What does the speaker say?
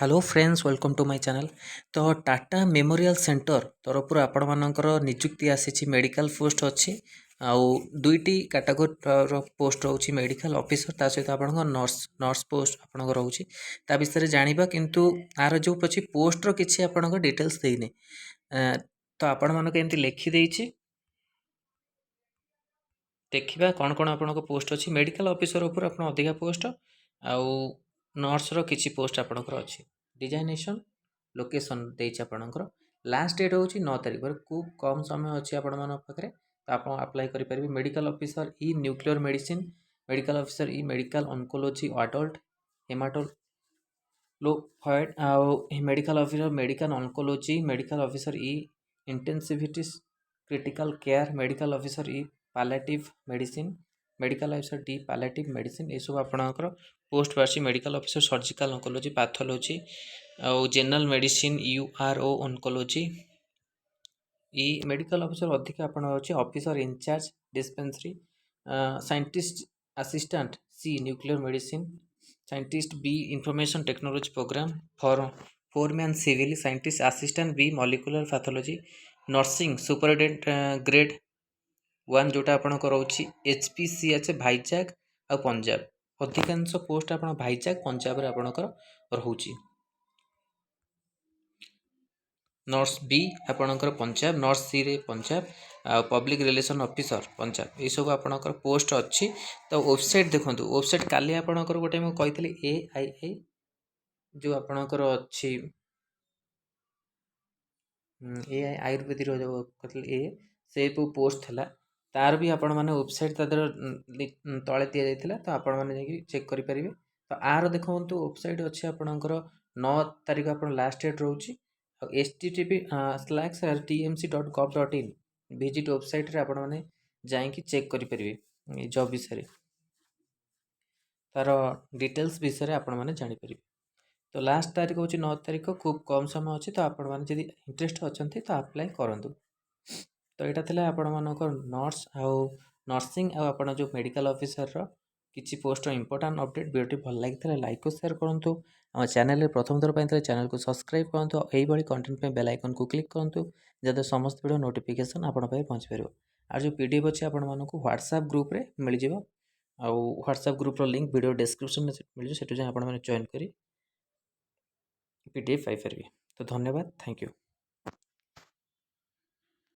Hello friends welcome to my channel. तो Tata memorial centre तरफ आपण मानकर नियुक्ति आसी मेडिकल पोस्ट अच्छी आउ दुईटी कैटेगोरी पोस्ट रोचे मेडिकल ऑफिसर ता सहित आप नर्स नर्स पोस्ट आप रोचे ता विषय जाना किंतु आर जो अच्छी पोस्ट रो किसी आप डिटेल्स देने तो आपण मानक एमती लिखिदे देखा कौन कौन आप पोस्ट अच्छी मेडिकल ऑफिसर उपर आप अधिका पोस्ट आउ नर्स रो किसी पोस्ट आपंकर अच्छी डिजाइनेशन लोकेशन देती आपंकर लास्ट डेट हूँ 9 तारिख खूब कम समय अच्छी आपण पाखे तो आप अप्लाई करेंगे मेडिकल ऑफिसर ई न्यूक्लियर मेडिसिन मेडिकल ऑफिसर ई मेडिकल ऑन्कोलॉजी अडल्ट हेमाटोलो फॉइड आउ medical officer medical oncology medical officer ई इंटेंसिविटीज क्रिटिकल केयर मेडिकल ऑफिसर ई पालेटिव मेडिसिन मेडिकल ऑफिसर डी पालेटिव मेडिसिन ये सब आपणकर पोस्ट बासी medical officer surgical oncology pathology आउ जनरल मेडिसिन यूआरओ ऑन्कोलॉजी ई मेडिकल ऑफिसर अधिक आपण अच्छे officer incharge dispensary scientist assistant C nuclear medicine scientist B information technology programme foreman civil scientist assistant B molecular pathology nursing superintendent grade 1 जोटा आपणकर रोचे एचपीसीएच भाईजाग आ पंजाब अधिकांश post आप भाईजाग पंजाब आपणकर रोचे नर्स बी आपणकर पंजाब नर्स सी रे पंजाब आ पब्लिक रिलेशन ऑफिसर पंजाब ये सब आपणकर पोस्ट अच्छी तो वेबसाइट देखो वेबसाइट काली आपणकर गोटे मुझे कही ए जो आपणकर अच्छी ए आयुर्वेदिक जो कहते से पोस्ट थिला तार भी आपण मैंने वेबसाइट तले दि जाता तो आपण मैंने चेक करेंगे तो आर देखो वेबसाइट अच्छी आपणकर 9 तारिख आप लास्ट डेट रोचे http://tmc.gov.in विजिट वेबसाइट रे आपण मैंने जाइए चेक करेंगे जॉब विषय तार डिटेल्स विषय आपण मैंने जानीपर तो लास्ट तारीख हूँ 9 तारिख खूब कम समय अच्छी तो आपण मैंने जब इंटरेस्ट अच्छा तो अप्लाई करूँ तो यहाँ था आपण मानकर नर्स आउ नर्सिंग आप जो मेडिकल ऑफिसर किसी पोस्ट इंपोर्टाट अपडेट वीडियो भल लगी लाइक और शेयर करूँ आम चैनल प्रथम थर पाई चैनल को सब्सक्राइब करूँ यही कंटेंट बेल आइकन को क्लिक करूँ जब समस्त वीडियो नोटिफिकेशन आपण पहुँच पार और जो पीडीएफ अच्छी आपण मानक व्हाट्सएप ग्रुप रे मिल जाव आउ WhatsApp group link video description में मिल जाए जॉइन कर पीडीएफ पाइपर। तो धन्यवाद थैंक यू।